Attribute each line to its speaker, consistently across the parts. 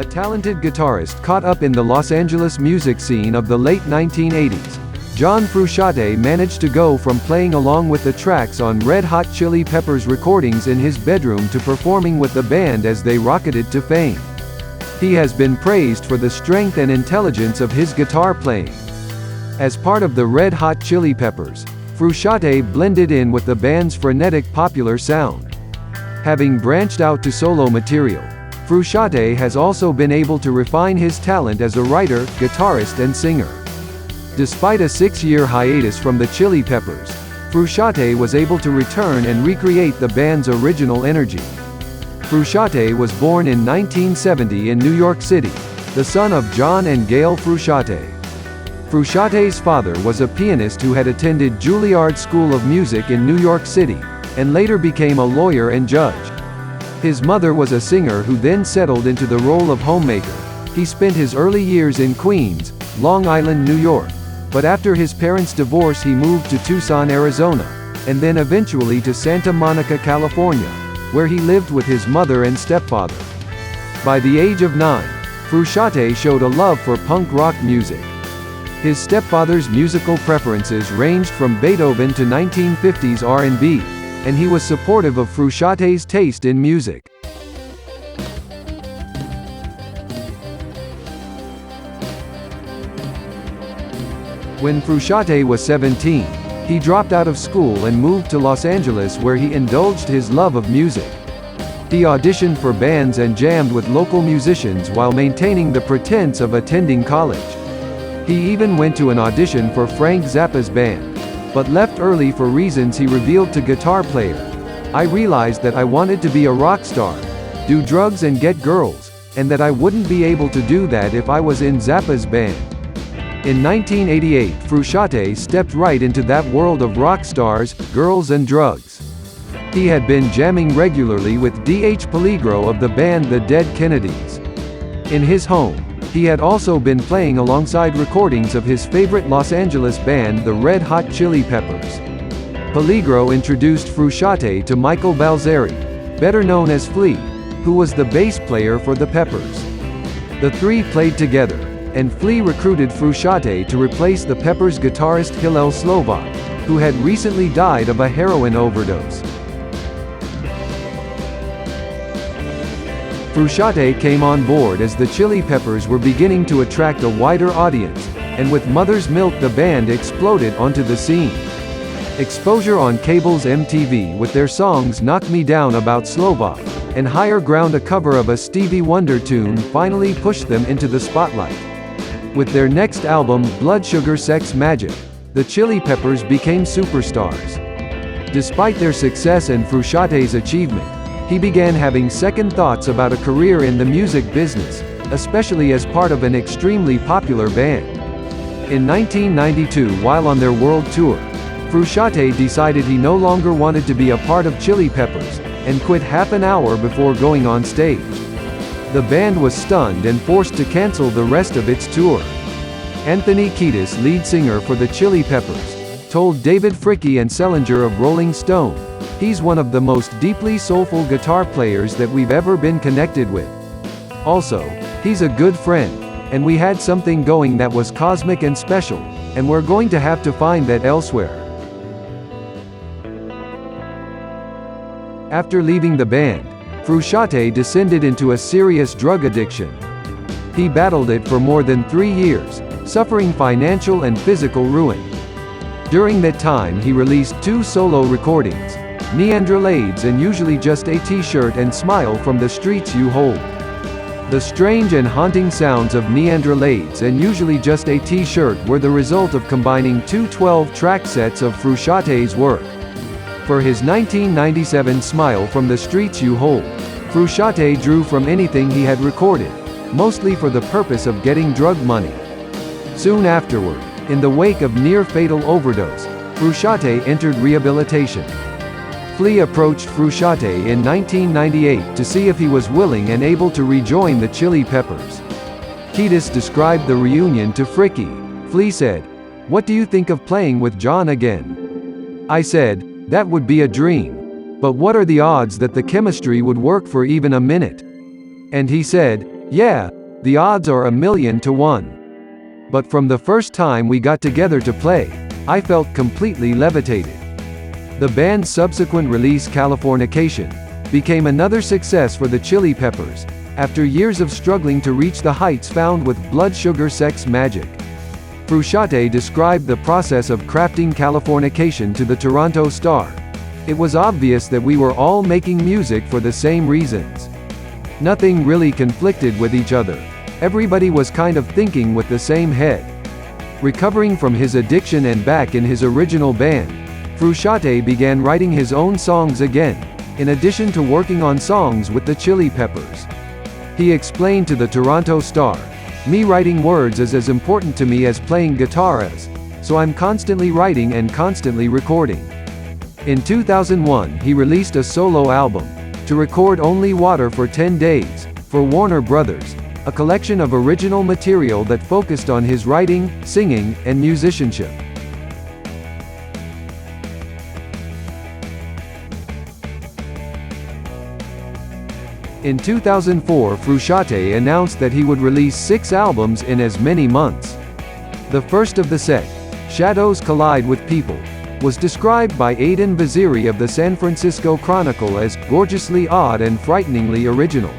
Speaker 1: a talented guitarist caught up in the Los Angeles music scene of the late 1980s. John Frusciante managed to go from playing along with the tracks on Red Hot Chili Peppers recordings in his bedroom to performing with the band as they rocketed to fame. He has been praised for the strength and intelligence of his guitar playing. As part of the Red Hot Chili Peppers, Frusciante blended in with the band's frenetic popular sound. Having branched out to solo material, Frusciante has also been able to refine his talent as a writer, guitarist and singer. Despite a 6-year hiatus from the Chili Peppers, Frusciante was able to return and recreate the band's original energy. Frusciante was born in 1970 in New York City, the son of John and Gail Frusciante. Frusciante's father was a pianist who had attended Juilliard School of Music in New York City, and later became a lawyer and judge. His mother was a singer who then settled into the role of homemaker. He spent his early years in Queens, Long Island, New York, but after his parents' divorce he moved to Tucson, Arizona, and then eventually to Santa Monica, California, where he lived with his mother and stepfather. By the age of 9, Frusciante showed a love for punk rock music. His stepfather's musical preferences ranged from Beethoven to 1950s R&B, and he was supportive of Frusciante's taste in music. When Frusciante was 17, he dropped out of school and moved to Los Angeles where he indulged his love of music. He auditioned for bands and jammed with local musicians while maintaining the pretense of attending college. He even went to an audition for Frank Zappa's band, but left early for reasons he revealed to guitar player. I realized that I wanted to be a rock star, do drugs and get girls, and that I wouldn't be able to do that if I was in Zappa's band. In 1988, Frusciante stepped right into that world of rock stars, girls and drugs. He had been jamming regularly with D.H. Peligro of the band The Dead Kennedys. In his home, he had also been playing alongside recordings of his favorite Los Angeles band the Red Hot Chili Peppers. Peligro introduced Frusciante to Michael Balzeri, better known as Flea, who was the bass player for the Peppers. The three played together, and Flea recruited Frusciante to replace the Peppers' guitarist Hillel Slovak, who had recently died of a heroin overdose. Frusciante came on board as the Chili Peppers were beginning to attract a wider audience, and with Mother's Milk the band exploded onto the scene. Exposure on cable's MTV with their songs Knock Me Down About Slovak, and Higher Ground, a cover of a Stevie Wonder tune, finally pushed them into the spotlight. With their next album, Blood Sugar Sex Magic, the Chili Peppers became superstars. Despite their success and Frusciante's achievement, he began having second thoughts about a career in the music business, especially as part of an extremely popular band. In 1992, while on their world tour, Frusciante decided he no longer wanted to be a part of Chili Peppers, and quit half an hour before going on stage. The band was stunned and forced to cancel the rest of its tour. Anthony Kiedis, lead singer for the Chili Peppers, told David Fricke and Selinger of Rolling Stone, "He's one of the most deeply soulful guitar players that we've ever been connected with. Also, he's a good friend, and we had something going that was cosmic and special, and we're going to have to find that elsewhere." After leaving the band, Frusciante descended into a serious drug addiction. He battled it for more than 3 years, suffering financial and physical ruin. During that time he released 2 solo recordings, Neanderlades and Usually Just a T-Shirt and Smile from the Streets You Hold. The strange and haunting sounds of Neanderlades and Usually Just a T-Shirt were the result of combining 2 12-track sets of Frusciante's work. For his 1997 Smile from the Streets You Hold, Frusciante drew from anything he had recorded, mostly for the purpose of getting drug money. Soon afterward, in the wake of near-fatal overdose, Frusciante entered rehabilitation. Flea approached Frusciante in 1998 to see if he was willing and able to rejoin the Chili Peppers. Kiedis described the reunion to Fricke. Flea said, "What do you think of playing with John again?" I said, "That would be a dream. But what are the odds that the chemistry would work for even a minute?" And he said, Yeah, the odds are 1,000,000 to 1. But from the first time we got together to play, I felt completely levitated. The band's subsequent release Californication became another success for the Chili Peppers, after years of struggling to reach the heights found with Blood Sugar Sex Magik. Frusciante described the process of crafting Californication to the Toronto Star. It was obvious that we were all making music for the same reasons. Nothing really conflicted with each other. Everybody was kind of thinking with the same head. Recovering from his addiction and back in his original band, Frusciante began writing his own songs again, in addition to working on songs with the Chili Peppers. He explained to the Toronto Star, "Me writing words is as important to me as playing guitar is, so I'm constantly writing and constantly recording." In 2001 he released a solo album, To Record Only Water for 10 Days, for Warner Brothers, a collection of original material that focused on his writing, singing, and musicianship. In 2004 Frusciante announced that he would release 6 albums in as many months. The first of the set, Shadows Collide with People, was described by Aidan Vaziri of the San Francisco Chronicle as gorgeously odd and frighteningly original.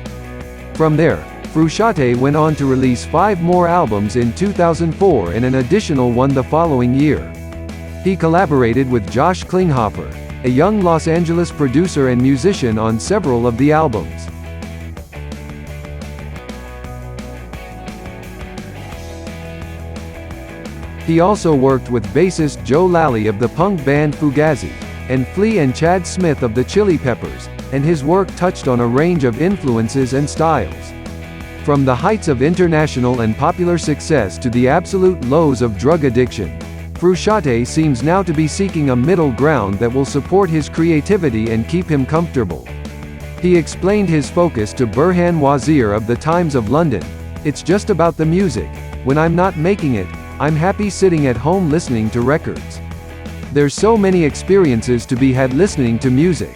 Speaker 1: From there, Frusciante went on to release 5 more albums in 2004 and an additional one the following year. He collaborated with Josh Klinghoffer, a young Los Angeles producer and musician, on several of the albums. He also worked with bassist Joe Lally of the punk band Fugazi, and Flea and Chad Smith of the Chili Peppers, and his work touched on a range of influences and styles. From the heights of international and popular success to the absolute lows of drug addiction, Frusciante seems now to be seeking a middle ground that will support his creativity and keep him comfortable. He explained his focus to Burhan Wazir of the Times of London, "It's just about the music. When I'm not making it, I'm happy sitting at home listening to records. There's so many experiences to be had listening to music."